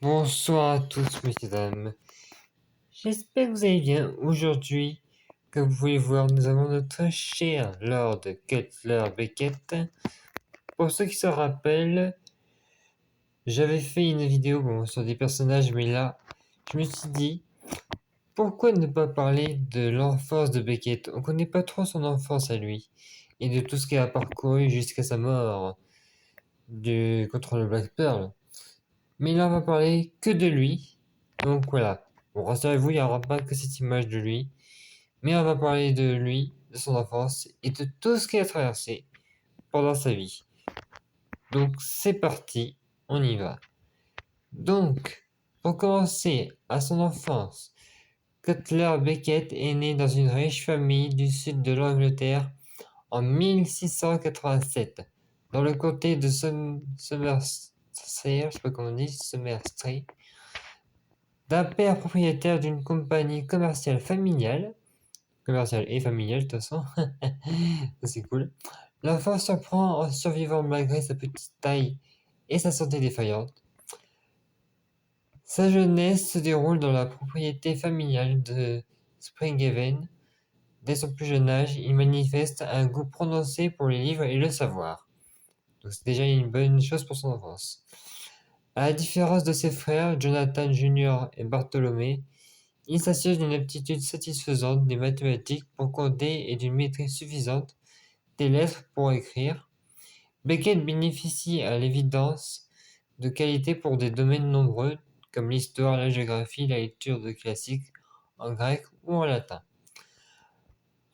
Bonsoir à tous, messieurs, dames. J'espère que vous allez bien. Aujourd'hui, comme vous pouvez voir, nous avons notre cher Lord Cutler Beckett. Pour ceux qui se rappellent, j'avais fait une vidéo sur des personnages, mais là, je me suis dit, pourquoi ne pas parler de l'enfance de Beckett? On connaît pas trop son enfance à lui, et de tout ce qu'il a parcouru jusqu'à sa mort contre le Black Pearl. Mais là, on va parler que de lui. Donc voilà. Bon, rassurez-vous, il n'y aura pas que cette image de lui. Mais on va parler de lui, de son enfance et de tout ce qu'il a traversé pendant sa vie. Donc c'est parti, on y va. Donc, pour commencer, à son enfance, Cutler Beckett est né dans une riche famille du sud de l'Angleterre en 1687, dans le comté de Somerset, je sais pas comment on dit, Somerset, d'un père propriétaire d'une compagnie commerciale familiale et familiale de toute façon, c'est cool. L'enfant surprend en survivant malgré sa petite taille et sa santé défaillante. Sa jeunesse se déroule dans la propriété familiale de Springhaven. Dès son plus jeune âge, il manifeste un goût prononcé pour les livres et le savoir. Donc c'est déjà une bonne chose pour son enfance. À la différence de ses frères, Jonathan Jr. et Bartholomé, il s'assure d'une aptitude satisfaisante des mathématiques pour compter et d'une maîtrise suffisante des lettres pour écrire. Beckett bénéficie à l'évidence de qualités pour des domaines nombreux comme l'histoire, la géographie, la lecture de classiques en grec ou en latin.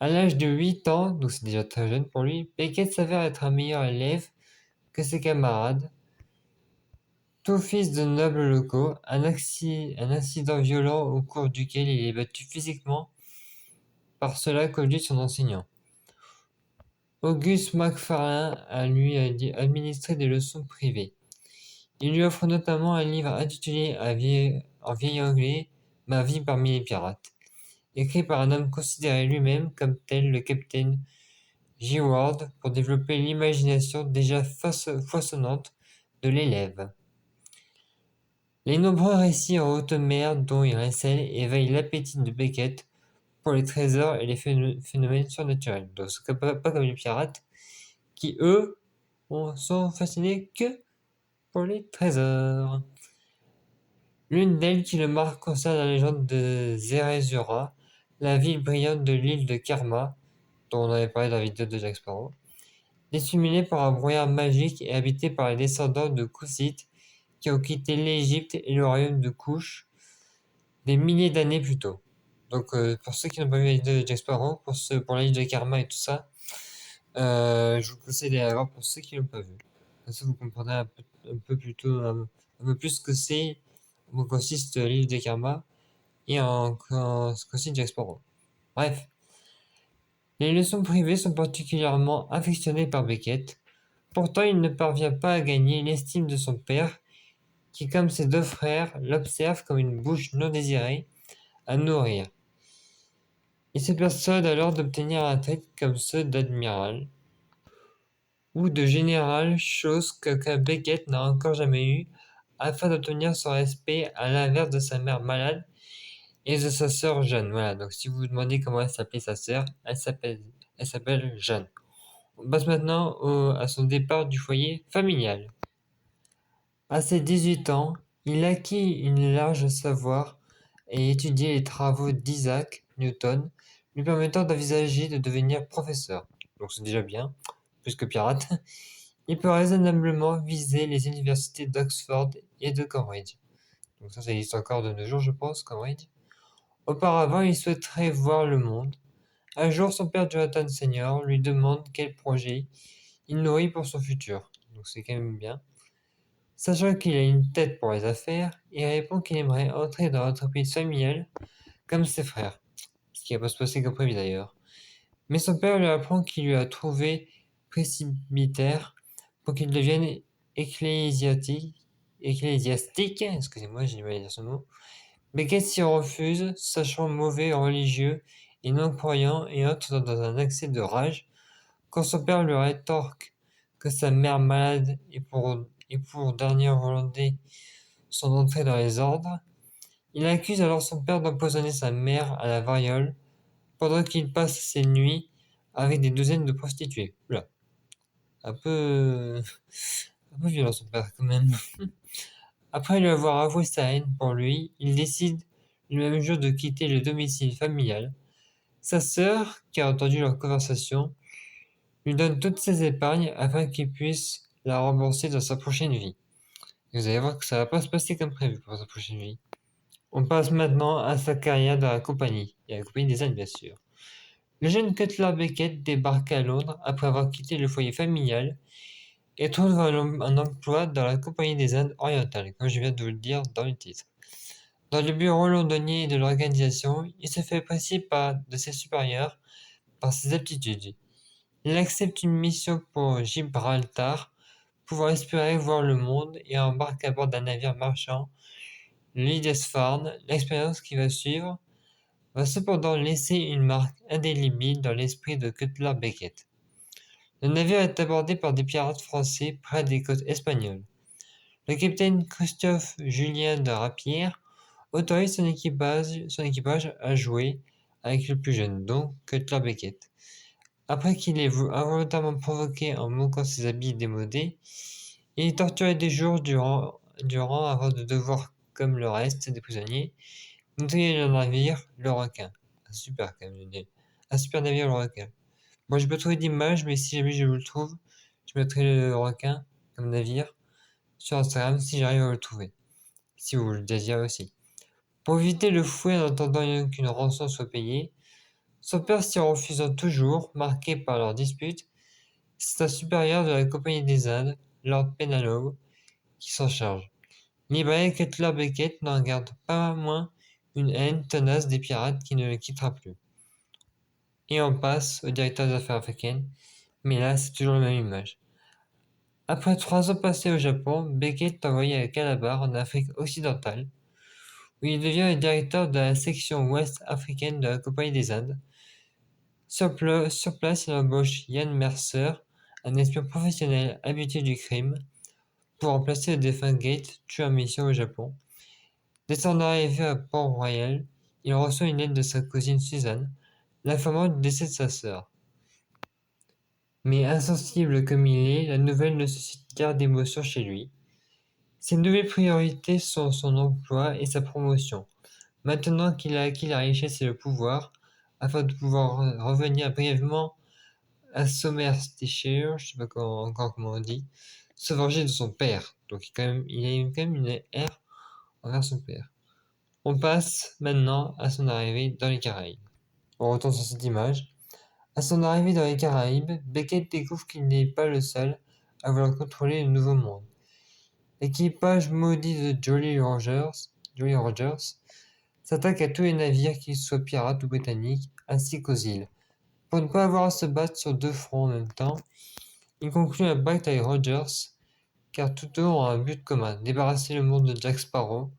À l'âge de 8 ans, donc c'est déjà très jeune pour lui, Beckett s'avère être un meilleur élève que ses camarades. Tout fils de nobles locaux, un incident violent au cours duquel il est battu physiquement par cela conduit son enseignant. Auguste MacFarlane a lui administré des leçons privées. Il lui offre notamment un livre intitulé en vieil anglais Ma vie parmi les pirates, écrit par un homme considéré lui-même comme tel, le capitaine Giward, pour développer l'imagination déjà foisonnante de l'élève. Les nombreux récits en haute mer dont il recèle éveillent l'appétit de Beckett pour les trésors et les phénomènes surnaturels. Donc c'est pas comme les pirates, qui eux sont fascinés que pour les trésors. L'une d'elles qui le marque concerne la légende de Zerezura, la ville brillante de l'île de Karma, dont on avait parlé dans la vidéo de Jack Sparrow, disséminée par un brouillard magique et habitée par les descendants de Kusites qui ont quitté l'Égypte et le royaume de Kush des milliers d'années plus tôt. Donc pour ceux qui n'ont pas vu la vidéo de Jack Sparrow, pour la l'île de Karma et tout ça, je vous conseille d'aller la voir pour ceux qui l'ont pas vu. Comme ça vous comprendrez un peu plus ce que c'est, en quoi consiste l'île de Karma et ce que consiste Jack Sparrow. Bref, les leçons privées sont particulièrement affectionnées par Beckett. Pourtant, il ne parvient pas à gagner l'estime de son père, qui, comme ses deux frères, l'observe comme une bouche non désirée à nourrir. Il se persuade alors d'obtenir un titre comme ceux d'admiral ou de général, chose qu'aucun Beckett n'a encore jamais eue, afin d'obtenir son respect à l'inverse de sa mère malade et de sa sœur Jeanne. Voilà, donc si vous vous demandez comment elle s'appelait sa sœur, elle s'appelle Jeanne. On passe maintenant à son départ du foyer familial. À ses 18 ans, il acquit une large savoir et étudié les travaux d'Isaac Newton, lui permettant d'envisager de devenir professeur. Donc c'est déjà bien, plus que pirate. Il peut raisonnablement viser les universités d'Oxford et de Cambridge. Donc ça existe encore de nos jours, je pense, Cambridge. Auparavant, il souhaiterait voir le monde. Un jour, son père Jonathan Senior lui demande quel projet il nourrit pour son futur. Donc c'est quand même bien. Sachant qu'il a une tête pour les affaires, il répond qu'il aimerait entrer dans l'entreprise familiale comme ses frères. Ce qui va pas se passer comme prévu d'ailleurs. Mais son père lui apprend qu'il lui a trouvé presbytère pour qu'il devienne ecclésiastique, excusez-moi, j'ai du mal à dire ce mot. Beckett s'y refuse, sachant mauvais religieux et non-croyant, et entre dans un accès de rage quand son père lui rétorque que sa mère malade et pour dernière volonté son entrée dans les ordres. Il accuse alors son père d'empoisonner sa mère à la variole pendant qu'il passe ses nuits avec des douzaines de prostituées. Oula, un peu... un peu violent son père quand même. Après lui avoir avoué sa haine pour lui, il décide le même jour de quitter le domicile familial. Sa sœur, qui a entendu leur conversation, lui donne toutes ses épargnes afin qu'il puisse la rembourser dans sa prochaine vie. Et vous allez voir que ça va pas se passer comme prévu pour sa prochaine vie. On passe maintenant à sa carrière dans la compagnie, et à la compagnie des Indes bien sûr. Le jeune Cutler Beckett débarque à Londres après avoir quitté le foyer familial et trouve un emploi dans la compagnie des Indes orientales, comme je viens de vous le dire dans le titre. Dans le bureau londonien de l'organisation, il se fait apprécier de ses supérieurs par ses aptitudes. Il accepte une mission pour Gibraltar, pouvant espérer voir le monde, et embarque à bord d'un navire marchand, le Lindisfarne. L'expérience qui va suivre va cependant laisser une marque indélébile dans l'esprit de Cutler Beckett. Le navire est abordé par des pirates français près des côtes espagnoles. Le capitaine Christophe Julien de Rapierre autorise son équipage à jouer avec le plus jeune, donc Cutler Beckett. Après qu'il ait involontairement provoqué en manquant ses habits démodés, il est torturé des jours durant avant de devoir, comme le reste des prisonniers, nettoyer le navire, le requin. Un super un super navire, le requin. Moi, j'ai pas trouvé d'image, mais si jamais je vous le trouve, je mettrai le requin comme navire sur Instagram si j'arrive à le trouver. Si vous le désirez aussi. Pour éviter le fouet en attendant qu'une rançon soit payée, son père s'y refusant toujours, marqué par leur dispute, c'est un supérieur de la Compagnie des Indes, Lord Penalow, qui s'en charge. Libéré, Cutler Beckett n'en garde pas moins une haine tenace des pirates qui ne le quittera plus. Et on passe au directeur des affaires africaines, mais là c'est toujours la même image. Après 3 ans passés au Japon, Beckett est envoyé à Calabar en Afrique occidentale, où il devient le directeur de la section ouest africaine de la Compagnie des Indes. Sur place, il embauche Ian Mercer, un espion professionnel habitué du crime, pour remplacer le défunt Gate, tué en mission au Japon. Dès son arrivée à Port-Royal, il reçoit une lettre de sa cousine Suzanne, l'informant du décès de sa sœur. Mais insensible comme il est, la nouvelle ne suscite guère d'émotion chez lui. Ses nouvelles priorités sont son emploi et sa promotion, maintenant qu'il a acquis la richesse et le pouvoir, afin de pouvoir revenir brièvement à Somersetshire, je sais pas encore comment on dit, se venger de son père. Donc il a quand même une haine envers son père. On passe maintenant à son arrivée dans les Caraïbes. On retourne sur cette image. À son arrivée dans les Caraïbes, Beckett découvre qu'il n'est pas le seul à vouloir contrôler le Nouveau Monde. L'équipage maudit de Jolly Rogers s'attaque à tous les navires, qu'ils soient pirates ou britanniques, ainsi qu'aux îles. Pour ne pas avoir à se battre sur 2 fronts en même temps, il conclut un pacte avec Rogers, car tous deux ont un but commun, débarrasser le monde de Jack Sparrow.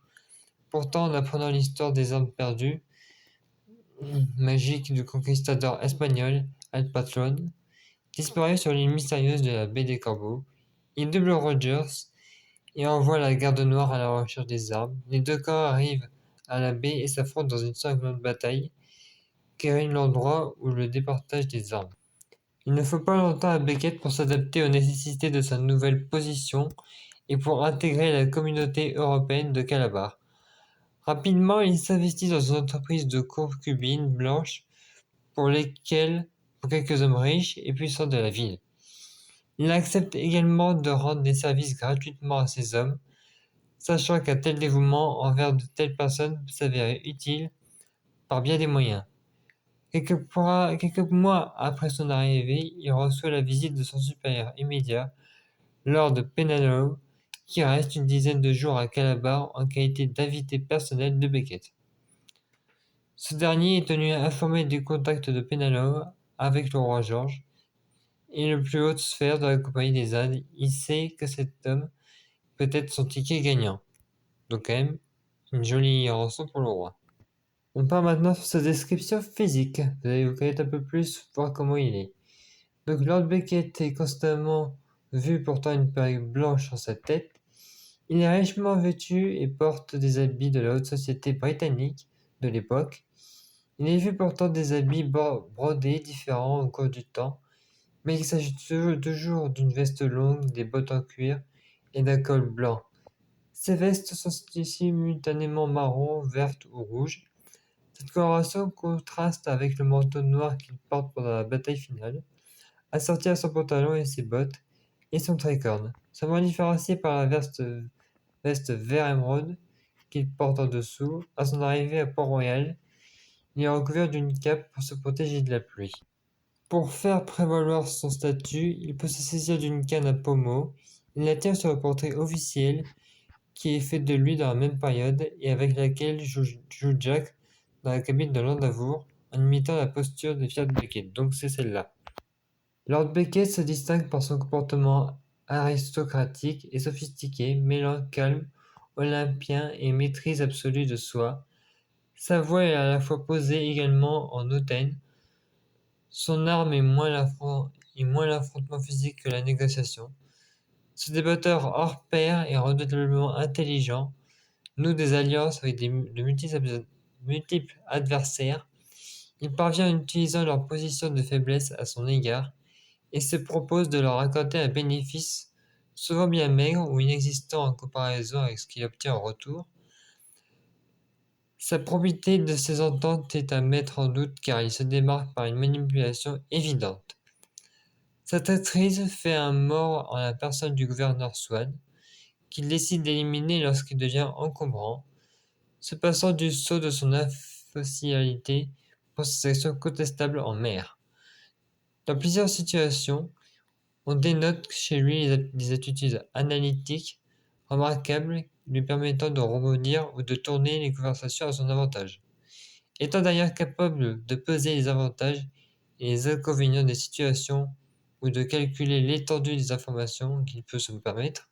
Pourtant, en apprenant l'histoire des armes perdues, magique du conquistador espagnol Al Patron, disparu sur l'île mystérieuse de la baie des Corbeaux, il double Rogers et envoie la garde noire à la recherche des armes. Les 2 camps arrivent à la baie et s'affrontent dans une sanglante bataille qui ruine l'endroit où le déportage des armes. Il ne faut pas longtemps à Beckett pour s'adapter aux nécessités de sa nouvelle position et pour intégrer la communauté européenne de Calabar. Rapidement, il s'investit dans une entreprise de concubines blanches pour quelques hommes riches et puissants de la ville. Il accepte également de rendre des services gratuitement à ces hommes, sachant qu'un tel dévouement envers de telles personnes peut s'avérer utile par bien des moyens. Quelques mois après son arrivée, il reçoit la visite de son supérieur immédiat, Lord Penalow, qui reste une dizaine de jours à Calabar en qualité d'invité personnel de Beckett. Ce dernier est tenu informé du contact de Penalow avec le roi George et les plus hautes sphères de la Compagnie des Indes. Il sait que cet homme peut être son ticket gagnant. Donc quand même, une jolie rançon pour le roi. On part maintenant sur sa description physique. Vous allez vous connaître un peu plus, voir comment il est. Donc Lord Beckett est constamment vu portant une perruque blanche sur sa tête. Il est richement vêtu et porte des habits de la haute société britannique de l'époque. Il est vu portant des habits brodés différents au cours du temps, mais il s'agit toujours d'une veste longue, des bottes en cuir et d'un col blanc. Ces vestes sont simultanément marron, verte ou rouge. Cette coloration contraste avec le manteau noir qu'il porte pendant la bataille finale, assorti à son pantalon et ses bottes, et son tricorne, seulement différencié par la veste vert émeraude qu'il porte en dessous. À son arrivée à Port-Royal, il est recouvert d'une cape pour se protéger de la pluie. Pour faire prévaloir son statut, il peut se saisir d'une canne à pommeau. Il la tient sur le portrait officiel qui est fait de lui dans la même période et avec laquelle joue Jack dans la cabine de Landavour en imitant la posture de Fiat Beckett. Donc c'est celle-là. Lord Beckett se distingue par son comportement aristocratique et sophistiqué, mêlant calme, olympien et maîtrise absolue de soi. Sa voix est à la fois posée également en hautaine. Son arme est moins l'affrontement physique que la négociation. Ce débatteur hors pair est redoutablement intelligent, noue des alliances avec de multiples adversaires. Il parvient en utilisant leur position de faiblesse à son égard et se propose de leur accorder un bénéfice, souvent bien maigre ou inexistant en comparaison avec ce qu'il obtient en retour. Sa probité de ses ententes est à mettre en doute car il se démarque par une manipulation évidente. Sa traîtrise fait un mort en la personne du gouverneur Swan, qu'il décide d'éliminer lorsqu'il devient encombrant, se passant du sceau de son officialité pour ses actions contestables en mer. Dans plusieurs situations, on dénote chez lui des attitudes analytiques remarquables lui permettant de rebondir ou de tourner les conversations à son avantage. Étant d'ailleurs capable de peser les avantages et les inconvénients des situations ou de calculer l'étendue des informations qu'il peut se permettre,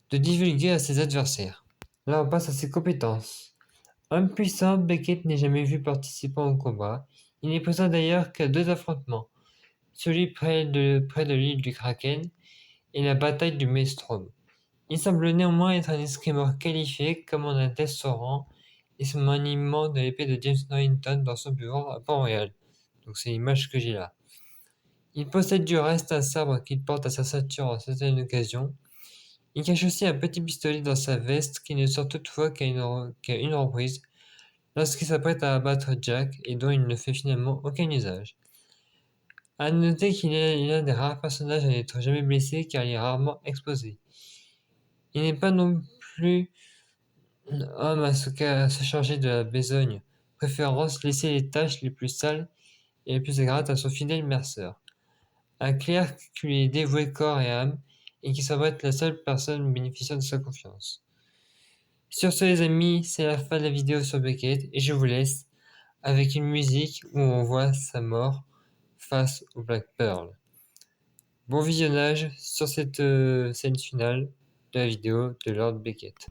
de divulguer à ses adversaires. Là, on passe à ses compétences. Homme puissant, Beckett n'est jamais vu participant au combat. Il n'est présent d'ailleurs qu'à deux affrontements, celui près de l'île du Kraken et la bataille du Maelstrom. Il semble néanmoins être un escrimeur qualifié, comme en atteste son rang et son maniement de l'épée de James Norrington dans son bureau à Port-Royal. Donc c'est l'image que j'ai là. Il possède du reste un sabre qu'il porte à sa ceinture en certaines occasions. Il cache aussi un petit pistolet dans sa veste qui ne sort toutefois qu'à une reprise, lorsqu'il s'apprête à abattre Jack et dont il ne fait finalement aucun usage. À noter qu'il est l'un des rares personnages à n'être jamais blessé car il est rarement exposé. Il n'est pas non plus homme à se charger de la besogne, préférant laisser les tâches les plus sales et les plus ingrates à son fidèle Mercer, un clerc qui lui est dévoué corps et âme et qui semble être la seule personne bénéficiant de sa confiance. Sur ce les amis, c'est la fin de la vidéo sur Beckett et je vous laisse avec une musique où on voit sa mort face au Black Pearl. Bon visionnage sur cette scène finale de la vidéo de Lord Beckett.